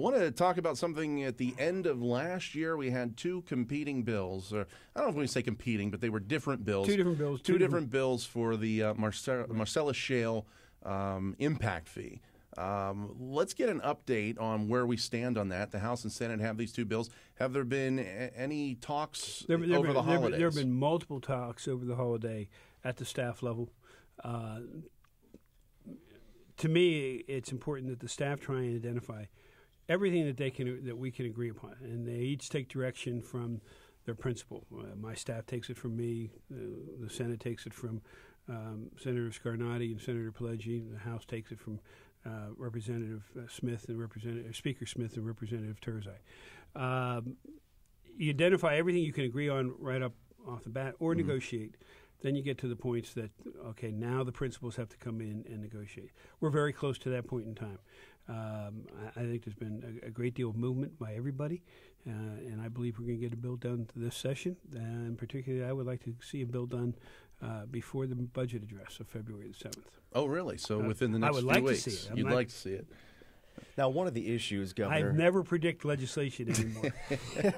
want to talk about something at the end of last year. We had two competing bills. I don't know if we say competing, but they were different bills. Two different bills. Two different bills for the Marcellus Shale impact fee. Let's get an update on where we stand on that. The House and Senate have these two bills. Have there been any talks over the holidays? There have been multiple talks over the holiday at the staff level. To me, it's important that the staff try and identify everything that we can agree upon, and they each take direction from their principal. My staff takes it from me. The Senate takes it from Senator Scarnati and Senator Pileggi. The House takes it from Representative Smith and Speaker Smith and Representative Turzai. You identify everything you can agree on right up off the bat, or negotiate. Then you get to the points that, okay, now the principals have to come in and negotiate. We're very close to that point in time. I think there's been a great deal of movement by everybody, and I believe we're going to get a bill done this session. And particularly, I would like to see a bill done before the budget address of February the 7th. Oh, really? So within the next few weeks? I would like to see it. You'd like to see it. Now, one of the issues, Governor... I never predict legislation anymore.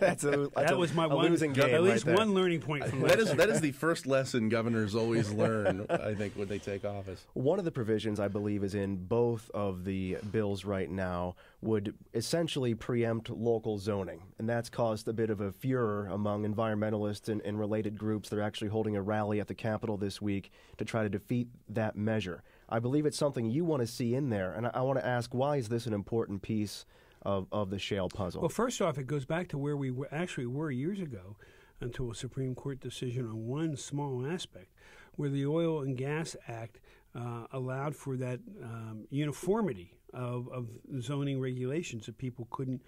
that was my one losing game at least right one learning point from last year. That is the first lesson governors always learn, I think, when they take office. One of the provisions, I believe, is in both of the bills right now would essentially preempt local zoning, and that's caused a bit of a furor among environmentalists and related groups. They're actually holding a rally at the Capitol this week to try to defeat that measure. I believe it's something you want to see in there, and I want to ask, why is this an important piece of the shale puzzle? Well, first off, it goes back to where we actually were years ago until a Supreme Court decision on one small aspect, where the Oil and Gas Act allowed for that uniformity of zoning regulations, that people couldn't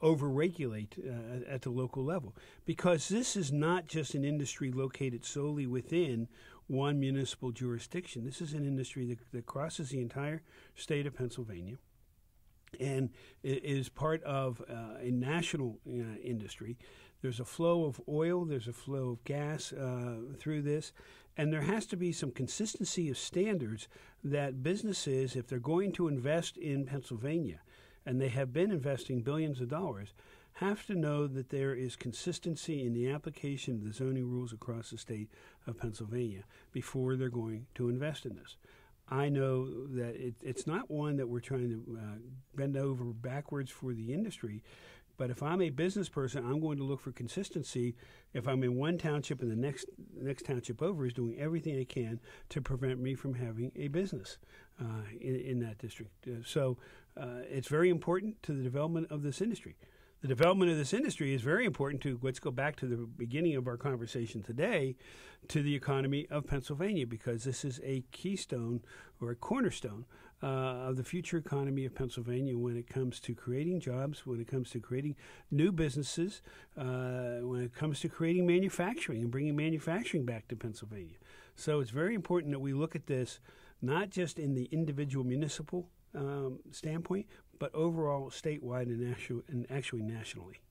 over-regulate at the local level. Because this is not just an industry located solely within one municipal jurisdiction. This is an industry that crosses the entire state of Pennsylvania, and it is part of a national industry. There's a flow of oil, there's a flow of gas through this, and there has to be some consistency of standards that businesses, if they're going to invest in Pennsylvania, and they have been investing billions of dollars, have to know that there is consistency in the application of the zoning rules across the state of Pennsylvania before they're going to invest in this. I know that it's not one that we're trying to bend over backwards for the industry, but if I'm a business person, I'm going to look for consistency. If I'm in one township and the next township over is doing everything I can to prevent me from having a business in that district. So it's very important to the development of this industry. The development of this industry is very important to, let's go back to the beginning of our conversation today, to the economy of Pennsylvania, because this is a keystone or a cornerstone of the future economy of Pennsylvania when it comes to creating jobs, when it comes to creating new businesses, when it comes to creating manufacturing and bringing manufacturing back to Pennsylvania. So it's very important that we look at this not just in the individual municipal standpoint, but overall statewide and actually nationally.